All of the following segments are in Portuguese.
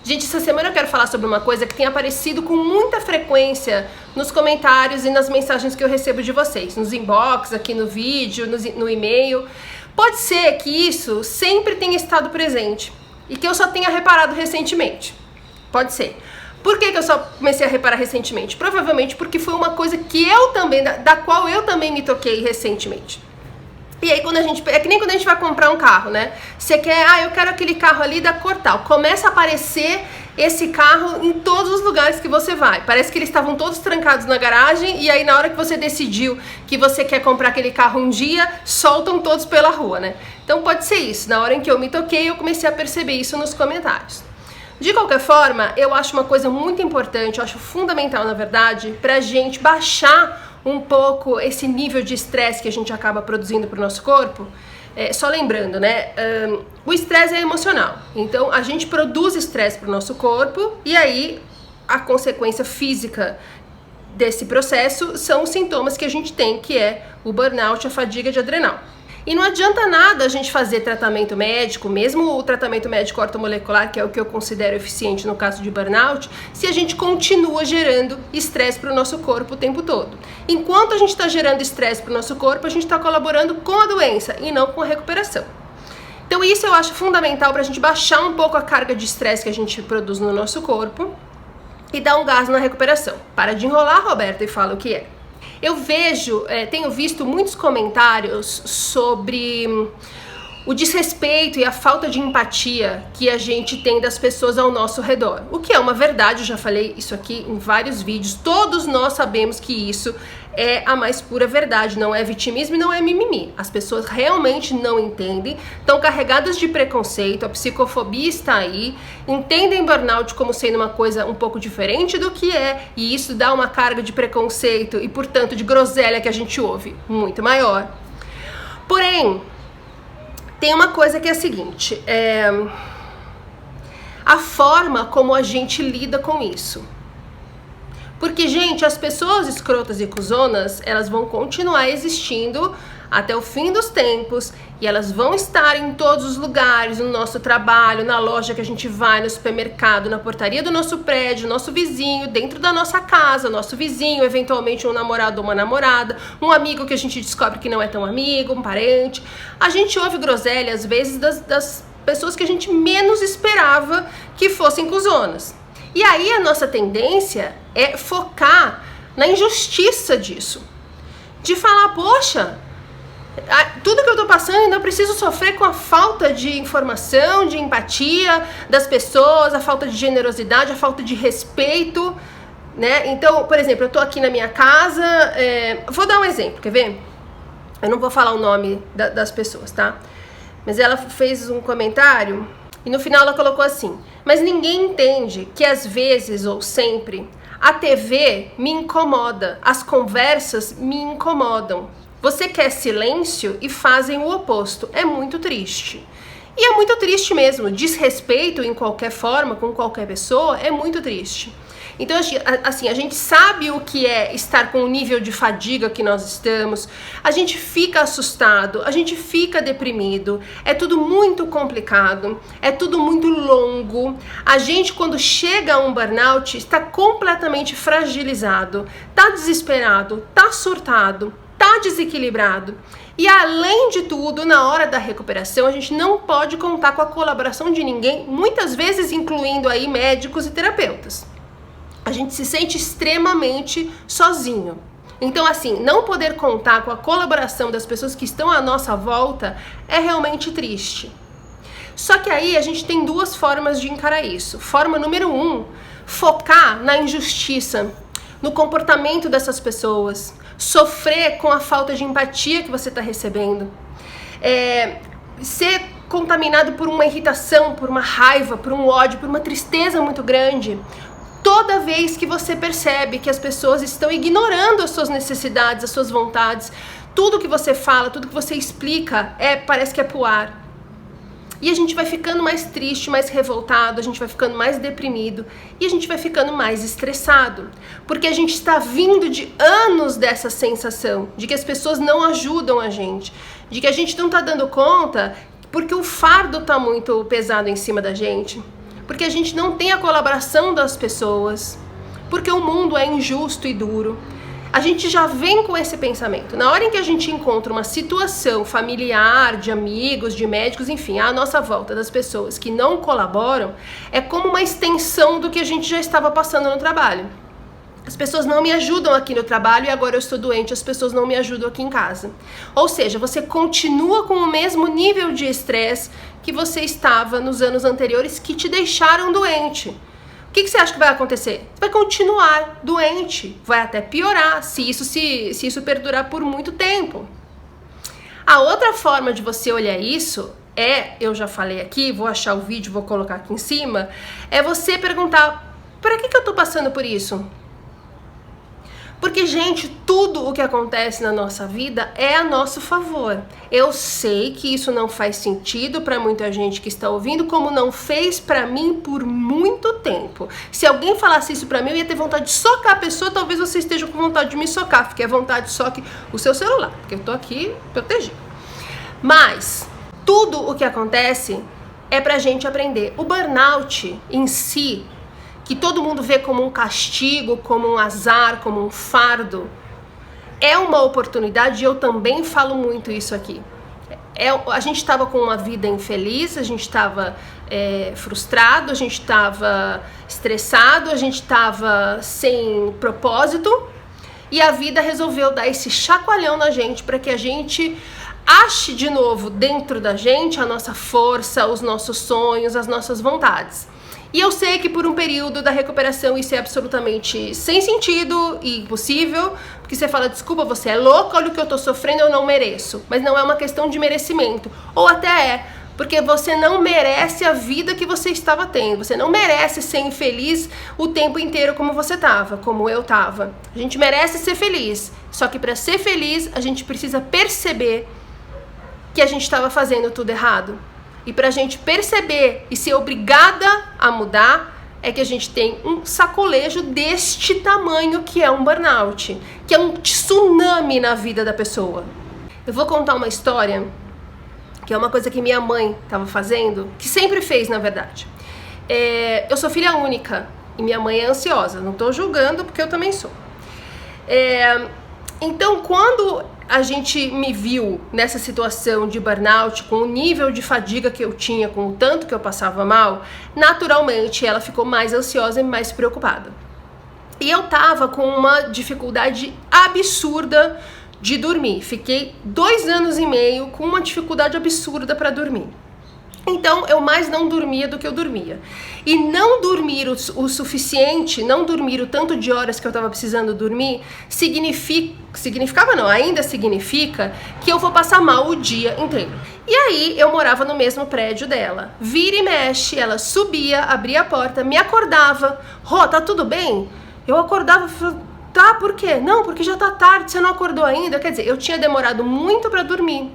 Gente, essa semana eu quero falar sobre uma coisa que tem aparecido com muita frequência nos comentários e nas mensagens que eu recebo de vocês, nos inbox, aqui no vídeo, no e-mail. Pode ser que isso sempre tenha estado presente e que eu só tenha reparado recentemente. Pode ser. Por que eu só comecei a reparar recentemente? Provavelmente porque foi uma coisa que eu também, da qual eu também me toquei recentemente. E aí é que nem quando a gente vai comprar um carro, né? Você quer, eu quero aquele carro ali da cor tal. Começa a aparecer esse carro em todos os lugares que você vai. Parece que eles estavam todos trancados na garagem e aí na hora que você decidiu que você quer comprar aquele carro um dia, soltam todos pela rua, né? Então pode ser isso. Na hora em que eu me toquei, eu comecei a perceber isso nos comentários. De qualquer forma, eu acho uma coisa muito importante, eu acho fundamental, na verdade, pra gente baixar um pouco esse nível de estresse que a gente acaba produzindo pro nosso corpo. Só lembrando, né, o estresse é emocional, então a gente produz estresse pro nosso corpo e aí a consequência física desse processo são os sintomas que a gente tem, que é o burnout, a fadiga de adrenal. E não adianta nada a gente fazer tratamento médico, mesmo o tratamento médico ortomolecular, que é o que eu considero eficiente no caso de burnout, se a gente continua gerando estresse para o nosso corpo o tempo todo. Enquanto a gente está gerando estresse para o nosso corpo, a gente está colaborando com a doença e não com a recuperação. Então isso eu acho fundamental para a gente baixar um pouco a carga de estresse que a gente produz no nosso corpo e dar um gás na recuperação. Para de enrolar, Roberta, e fala o que é. Eu tenho visto muitos comentários sobre o desrespeito e a falta de empatia que a gente tem das pessoas ao nosso redor. O que é uma verdade, eu já falei isso aqui em vários vídeos, todos nós sabemos que isso é a mais pura verdade, não é vitimismo e não é mimimi. As pessoas realmente não entendem, estão carregadas de preconceito, a psicofobia está aí, entendem burnout como sendo uma coisa um pouco diferente do que é, e isso dá uma carga de preconceito e, portanto, de groselha que a gente ouve muito maior. Porém, tem uma coisa que é a seguinte, a forma como a gente lida com isso. Porque, gente, as pessoas escrotas e cuzonas, elas vão continuar existindo até o fim dos tempos e elas vão estar em todos os lugares, no nosso trabalho, na loja que a gente vai, no supermercado, na portaria do nosso prédio, nosso vizinho, dentro da nossa casa, nosso vizinho, eventualmente um namorado ou uma namorada, um amigo que a gente descobre que não é tão amigo, um parente. A gente ouve groselha, às vezes, das pessoas que a gente menos esperava que fossem cuzonas. E aí a nossa tendência é focar na injustiça disso. De falar, poxa, tudo que eu tô passando ainda preciso sofrer com a falta de informação, de empatia das pessoas, a falta de generosidade, a falta de respeito, né? Então, por exemplo, eu tô aqui na minha casa, vou dar um exemplo, quer ver? Eu não vou falar o nome das pessoas, tá? Mas ela fez um comentário e no final ela colocou assim: mas ninguém entende que às vezes ou sempre a TV me incomoda, as conversas me incomodam. Você quer silêncio e fazem o oposto. É muito triste. E é muito triste mesmo. Desrespeito em qualquer forma, com qualquer pessoa, é muito triste. Então, assim, a gente sabe o que é estar com o nível de fadiga que nós estamos, a gente fica assustado, a gente fica deprimido, é tudo muito complicado, é tudo muito longo. A gente, quando chega a um burnout, está completamente fragilizado, está desesperado, está surtado, está desequilibrado. E além de tudo, na hora da recuperação, a gente não pode contar com a colaboração de ninguém, muitas vezes incluindo aí médicos e terapeutas. A gente se sente extremamente sozinho. Então, assim, não poder contar com a colaboração das pessoas que estão à nossa volta é realmente triste. Só que aí a gente tem duas formas de encarar isso. Forma número 1, focar na injustiça, no comportamento dessas pessoas, sofrer com a falta de empatia que você está recebendo, ser contaminado por uma irritação, por uma raiva, por um ódio, por uma tristeza muito grande. Toda vez que você percebe que as pessoas estão ignorando as suas necessidades, as suas vontades, tudo que você fala, tudo que você explica, parece que é pro ar. E a gente vai ficando mais triste, mais revoltado, a gente vai ficando mais deprimido e a gente vai ficando mais estressado. Porque a gente está vindo de anos dessa sensação de que as pessoas não ajudam a gente, de que a gente não está dando conta porque o fardo está muito pesado em cima da gente. porque a gente não tem a colaboração das pessoas, porque o mundo é injusto e duro. A gente já vem com esse pensamento. Na hora em que a gente encontra uma situação familiar, de amigos, de médicos, enfim, à nossa volta das pessoas que não colaboram, é como uma extensão do que a gente já estava passando no trabalho. As pessoas não me ajudam aqui no trabalho e agora eu estou doente, as pessoas não me ajudam aqui em casa. Ou seja, você continua com o mesmo nível de estresse que você estava nos anos anteriores que te deixaram doente. O que você acha que vai acontecer? Você vai continuar doente, vai até piorar se isso perdurar por muito tempo. A outra forma de você olhar isso eu já falei aqui, vou achar o vídeo, vou colocar aqui em cima, é você perguntar, para que eu tô passando por isso? Porque, gente, tudo o que acontece na nossa vida é a nosso favor. Eu sei que isso não faz sentido para muita gente que está ouvindo, como não fez para mim por muito tempo. Se alguém falasse isso para mim, eu ia ter vontade de socar a pessoa, talvez você esteja com vontade de me socar. Fique à vontade, soque o seu celular, porque eu tô aqui protegido. Mas tudo o que acontece é pra gente aprender. O burnout em si, que todo mundo vê como um castigo, como um azar, como um fardo, é uma oportunidade, e eu também falo muito isso aqui. A gente estava com uma vida infeliz, a gente estava frustrado, a gente estava estressado, a gente estava sem propósito, e a vida resolveu dar esse chacoalhão na gente para que a gente ache de novo dentro da gente a nossa força, os nossos sonhos, as nossas vontades. E eu sei que por um período da recuperação isso é absolutamente sem sentido e impossível, porque você fala, desculpa, você é louca, olha o que eu tô sofrendo, eu não mereço. Mas não é uma questão de merecimento, ou até é, porque você não merece a vida que você estava tendo, você não merece ser infeliz o tempo inteiro como você tava, como eu tava. A gente merece ser feliz, só que para ser feliz a gente precisa perceber que a gente estava fazendo tudo errado. E pra gente perceber e ser obrigada a mudar, é que a gente tem um sacolejo deste tamanho que é um burnout, que é um tsunami na vida da pessoa. Eu vou contar uma história, que é uma coisa que minha mãe estava fazendo, que sempre fez, na verdade. Eu sou filha única e minha mãe é ansiosa, não tô julgando porque eu também sou. Então, quando a gente me viu nessa situação de burnout, com o nível de fadiga que eu tinha, com o tanto que eu passava mal, naturalmente ela ficou mais ansiosa e mais preocupada. E eu tava com uma dificuldade absurda de dormir. Fiquei 2 anos e meio com uma dificuldade absurda para dormir. Então, eu mais não dormia do que eu dormia. E não dormir o suficiente, não dormir o tanto de horas que eu estava precisando dormir, ainda significa que eu vou passar mal o dia inteiro. E aí, eu morava no mesmo prédio dela. Vira e mexe, ela subia, abria a porta, me acordava. Rô, tá tudo bem? Eu acordava e falava, tá, por quê? Não, porque já tá tarde, você não acordou ainda? Quer dizer, eu tinha demorado muito para dormir.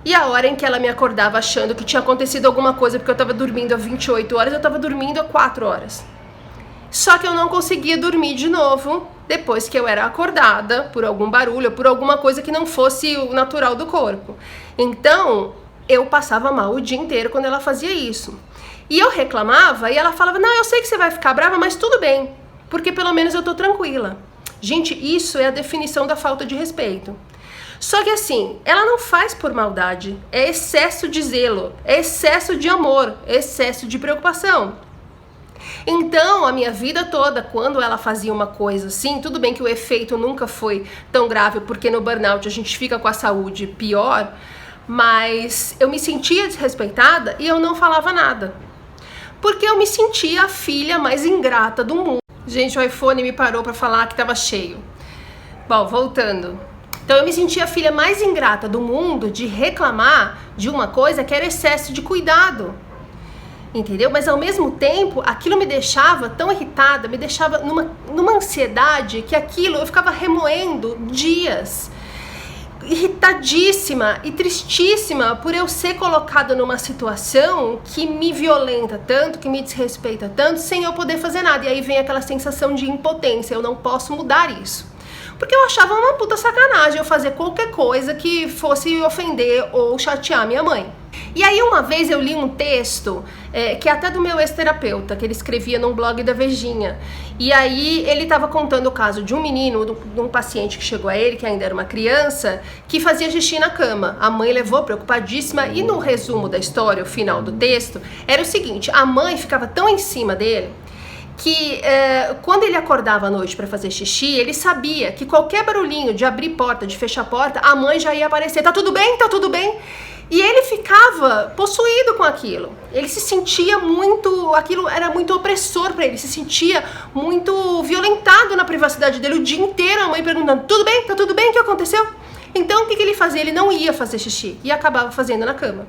E a hora em que ela me acordava achando que tinha acontecido alguma coisa, porque eu tava dormindo há 28 horas, eu tava dormindo há 4 horas. Só que eu não conseguia dormir de novo depois que eu era acordada por algum barulho, por alguma coisa que não fosse o natural do corpo. Então, eu passava mal o dia inteiro quando ela fazia isso. E eu reclamava e ela falava, não, eu sei que você vai ficar brava, mas tudo bem, porque pelo menos eu tô tranquila. Gente, isso é a definição da falta de respeito. Só que assim, ela não faz por maldade, é excesso de zelo, é excesso de amor, é excesso de preocupação. Então, a minha vida toda, quando ela fazia uma coisa assim, tudo bem que o efeito nunca foi tão grave, porque no burnout a gente fica com a saúde pior, mas eu me sentia desrespeitada e eu não falava nada. Porque eu me sentia a filha mais ingrata do mundo. Gente, o iPhone me parou pra falar que tava cheio. Bom, voltando. Então eu me sentia a filha mais ingrata do mundo de reclamar de uma coisa que era excesso de cuidado, entendeu? Mas ao mesmo tempo, aquilo me deixava tão irritada, me deixava numa ansiedade que aquilo eu ficava remoendo dias, irritadíssima e tristíssima por eu ser colocada numa situação que me violenta tanto, que me desrespeita tanto, sem eu poder fazer nada. E aí vem aquela sensação de impotência, eu não posso mudar isso. Porque eu achava uma puta sacanagem eu fazer qualquer coisa que fosse ofender ou chatear minha mãe. E aí uma vez eu li um texto que é até do meu ex-terapeuta, que ele escrevia num blog da Vejinha. E aí ele estava contando o caso de um menino, de um paciente que chegou a ele, que ainda era uma criança, que fazia xixi na cama. A mãe levou preocupadíssima e no resumo da história, o final do texto, era o seguinte: a mãe ficava tão em cima dele que quando ele acordava à noite para fazer xixi, ele sabia que qualquer barulhinho de abrir porta, de fechar porta, a mãe já ia aparecer. Tá tudo bem? Tá tudo bem? E ele ficava possuído com aquilo. Ele se sentia muito... Aquilo era muito opressor para ele. Se sentia muito violentado na privacidade dele o dia inteiro. A mãe perguntando, tudo bem? Tá tudo bem? O que aconteceu? Então, o que ele fazia? Ele não ia fazer xixi. E acabava fazendo na cama.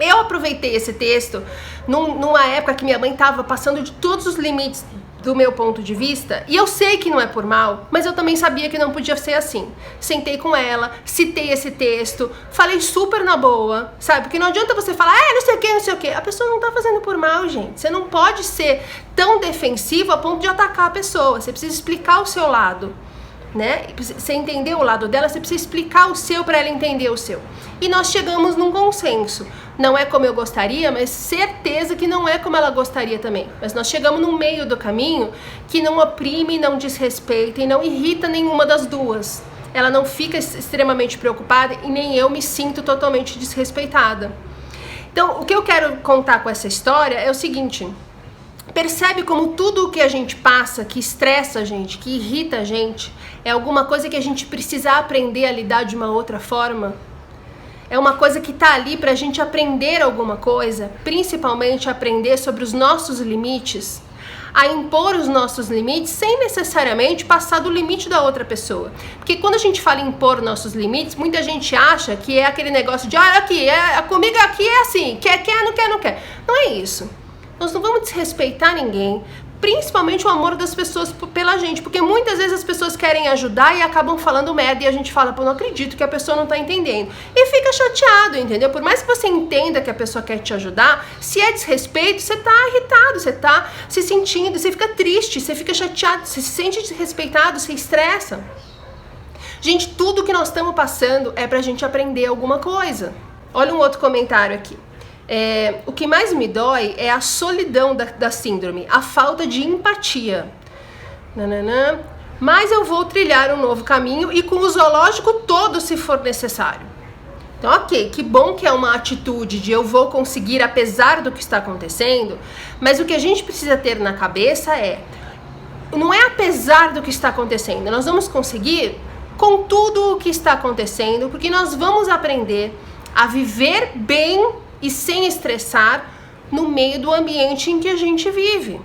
Eu aproveitei esse texto numa época que minha mãe estava passando de todos os limites do meu ponto de vista, e eu sei que não é por mal, mas eu também sabia que não podia ser assim. Sentei com ela, citei esse texto, falei super na boa, sabe? Porque não adianta você falar, não sei o que, não sei o que. A pessoa não tá fazendo por mal, gente. Você não pode ser tão defensivo a ponto de atacar a pessoa. Você precisa explicar o seu lado, né? Você entender o lado dela, você precisa explicar o seu para ela entender o seu. E nós chegamos num consenso. Não é como eu gostaria, mas certeza que não é como ela gostaria também. Mas nós chegamos no meio do caminho que não oprime, não desrespeita e não irrita nenhuma das duas. Ela não fica extremamente preocupada e nem eu me sinto totalmente desrespeitada. Então, o que eu quero contar com essa história é o seguinte: percebe como tudo o que a gente passa, que estressa a gente, que irrita a gente, é alguma coisa que a gente precisa aprender a lidar de uma outra forma? É uma coisa que tá ali pra gente aprender alguma coisa, principalmente aprender sobre os nossos limites, a impor os nossos limites sem necessariamente passar do limite da outra pessoa. Porque quando a gente fala em impor nossos limites, muita gente acha que é aquele negócio de, aqui, comigo aqui é assim, quer, não quer, não quer. Não é isso. Nós não vamos desrespeitar ninguém, principalmente o amor das pessoas pela gente, porque muitas vezes as pessoas querem ajudar e acabam falando merda e a gente fala, pô, não acredito que a pessoa não tá entendendo. E fica chateado, entendeu? Por mais que você entenda que a pessoa quer te ajudar, se é desrespeito, você tá irritado, você tá se sentindo, você fica triste, você fica chateado, você se sente desrespeitado, você estressa. Gente, tudo que nós estamos passando é pra gente aprender alguma coisa. Olha um outro comentário aqui. O que mais me dói é a solidão da síndrome, a falta de empatia. Mas eu vou trilhar um novo caminho e com o zoológico todo se for necessário. Então, ok, que bom que é uma atitude de eu vou conseguir apesar do que está acontecendo, mas o que a gente precisa ter na cabeça não é apesar do que está acontecendo, nós vamos conseguir com tudo o que está acontecendo, porque nós vamos aprender a viver bem e sem estressar no meio do ambiente em que a gente vive.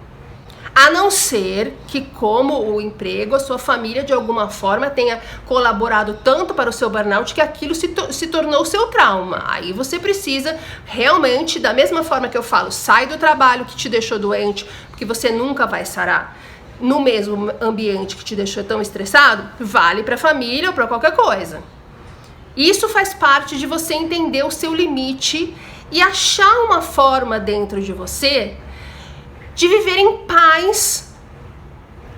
A não ser que, como o emprego, a sua família de alguma forma tenha colaborado tanto para o seu burnout que aquilo se tornou seu trauma. Aí você precisa realmente, da mesma forma que eu falo, sai do trabalho que te deixou doente, porque você nunca vai sarar no mesmo ambiente que te deixou tão estressado, vale para a família ou para qualquer coisa. Isso faz parte de você entender o seu limite e achar uma forma dentro de você de viver em paz,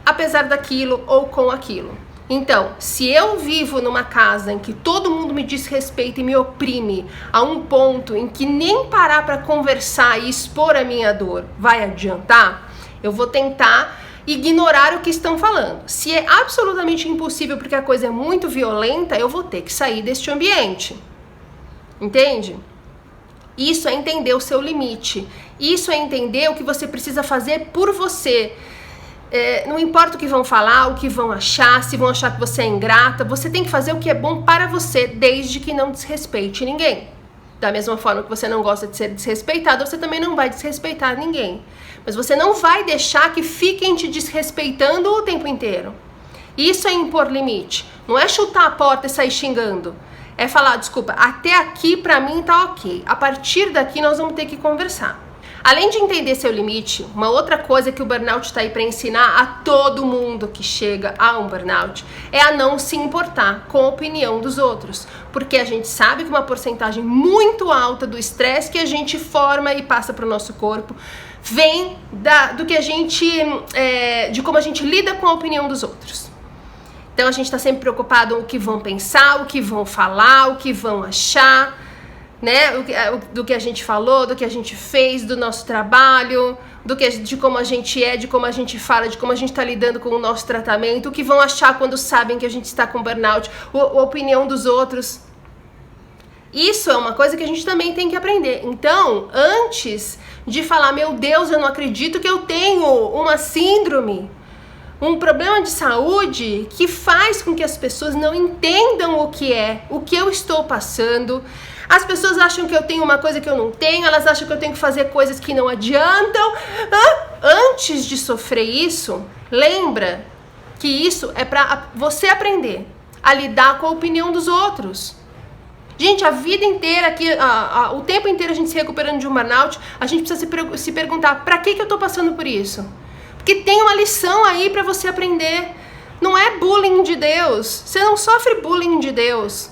apesar daquilo ou com aquilo. Então, se eu vivo numa casa em que todo mundo me desrespeita e me oprime a um ponto em que nem parar para conversar e expor a minha dor vai adiantar, eu vou tentar ignorar o que estão falando. Se é absolutamente impossível porque a coisa é muito violenta, eu vou ter que sair deste ambiente. Entende? Isso é entender o seu limite. Isso é entender o que você precisa fazer por você. Não importa o que vão falar, o que vão achar, se vão achar que você é ingrata, você tem que fazer o que é bom para você, desde que não desrespeite ninguém. Da mesma forma que você não gosta de ser desrespeitado, você também não vai desrespeitar ninguém. Mas você não vai deixar que fiquem te desrespeitando o tempo inteiro. Isso é impor limite. Não é chutar a porta e sair xingando. É falar, desculpa, até aqui pra mim tá ok. A partir daqui nós vamos ter que conversar. Além de entender seu limite, uma outra coisa que o burnout tá aí pra ensinar a todo mundo que chega a um burnout é a não se importar com a opinião dos outros. Porque a gente sabe que uma porcentagem muito alta do estresse que a gente forma e passa pro nosso corpo vem do que a gente, de como a gente lida com a opinião dos outros. Então a gente está sempre preocupado com o que vão pensar, o que vão falar, o que vão achar. né? Do que a gente falou, do que a gente fez, do nosso trabalho, de como a gente é, de como a gente fala, de como a gente está lidando com o nosso tratamento, o que vão achar quando sabem que a gente está com burnout, a opinião dos outros. Isso é uma coisa que a gente também tem que aprender. Então, antes de falar, meu Deus, eu não acredito que eu tenho uma síndrome, um problema de saúde que faz com que as pessoas não entendam o que é, o que eu estou passando. As pessoas acham que eu tenho uma coisa que eu não tenho, elas acham que eu tenho que fazer coisas que não adiantam. Antes de sofrer isso, lembra que isso é para você aprender a lidar com a opinião dos outros. Gente, a vida inteira, aqui, o tempo inteiro a gente se recuperando de um burnout, a gente precisa se perguntar, pra que eu tô passando por isso? Porque tem uma lição aí pra você aprender. Não é bullying de Deus. Você não sofre bullying de Deus.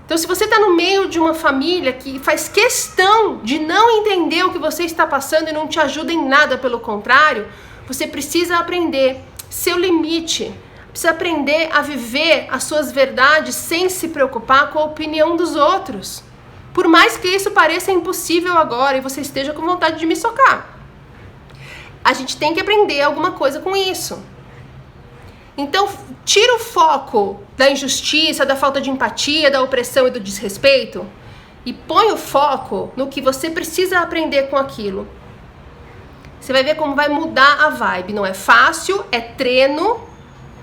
Então, se você tá no meio de uma família que faz questão de não entender o que você está passando e não te ajuda em nada, pelo contrário, você precisa aprender seu limite. Precisa aprender a viver as suas verdades sem se preocupar com a opinião dos outros. Por mais que isso pareça impossível agora e você esteja com vontade de me socar. A gente tem que aprender alguma coisa com isso. Então, tira o foco da injustiça, da falta de empatia, da opressão e do desrespeito e põe o foco no que você precisa aprender com aquilo. Você vai ver como vai mudar a vibe. Não é fácil, é treino,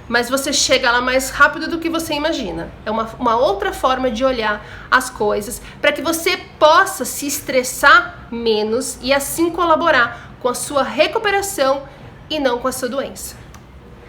mas você chega lá mais rápido do que você imagina. É uma outra forma de olhar as coisas para que você possa se estressar menos e assim colaborar com a sua recuperação e não com a sua doença.